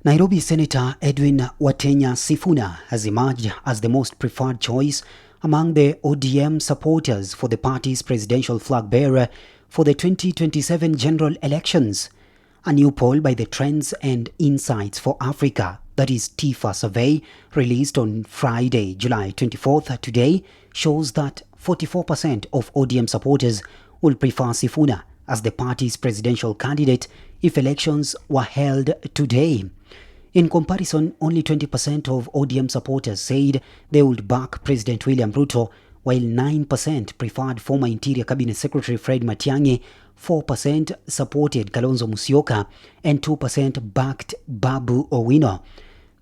Nairobi Senator Edwin Watenya Sifuna has emerged as the most preferred choice among the ODM supporters for the party's presidential flag bearer for the 2027 general elections. A new poll by the Trends and Insights for Africa, that is TIFA survey, released on Friday, July 24th today, shows that 44% of ODM supporters will prefer Sifuna as the party's presidential candidate if elections were held today. In comparison, only 20% of ODM supporters said they would back President William Ruto, while 9% preferred former Interior Cabinet Secretary Fred Matiang'i, 4% supported Kalonzo Musyoka, and 2% backed Babu Owino.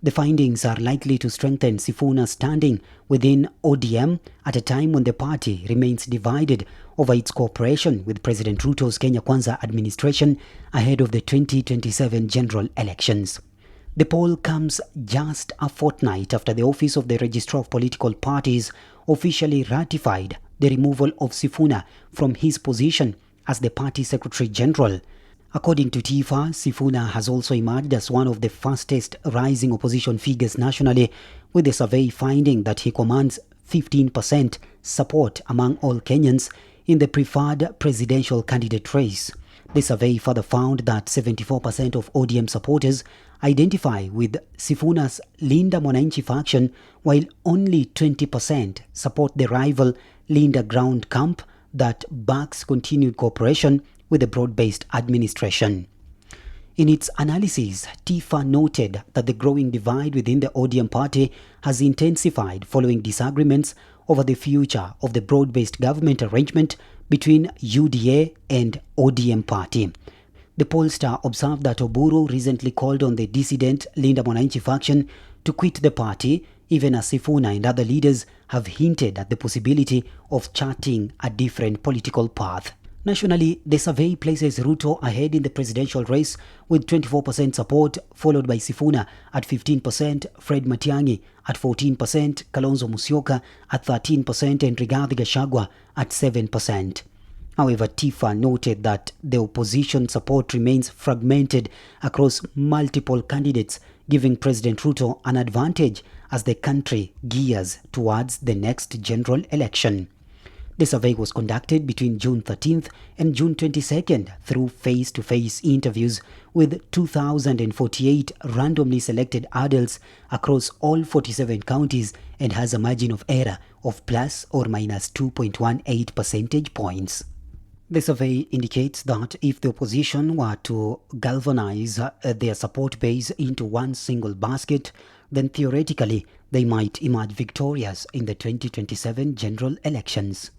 The findings are likely to strengthen Sifuna's standing within ODM at a time when the party remains divided over its cooperation with President Ruto's Kenya Kwanza administration ahead of the 2027 general elections. The poll comes just a fortnight after the Office of the Registrar of Political Parties officially ratified the removal of Sifuna from his position as the party Secretary General. According to TIFA, Sifuna has also emerged as one of the fastest rising opposition figures nationally, with the survey finding that he commands 15% support among all Kenyans in the preferred presidential candidate race. The survey further found that 74% of ODM supporters identify with Sifuna's Linda Mwananchi faction, while only 20% support the rival Linda Ground camp that backs continued cooperation with the broad-based administration. In its analysis, TIFA noted that the growing divide within the ODM party has intensified following disagreements over the future of the broad-based government arrangement between UDA and ODM party. The pollster observed that Oburu recently called on the dissident Linda Mwananchi faction to quit the party, even as Sifuna and other leaders have hinted at the possibility of charting a different political path. Nationally, the survey places Ruto ahead in the presidential race with 24% support, followed by Sifuna at 15%, Fred Matiang'i at 14%, Kalonzo Musyoka at 13%, and Rigathi Gachagua at 7%. However, TIFA noted that the opposition support remains fragmented across multiple candidates, giving President Ruto an advantage as the country gears towards the next general election. The survey was conducted between June 13th and June 22nd through face-to-face interviews with 2,048 randomly selected adults across all 47 counties and has a margin of error of plus or minus 2.18 percentage points. The survey indicates that if the opposition were to galvanize their support base into one single basket, then theoretically they might emerge victorious in the 2027 general elections.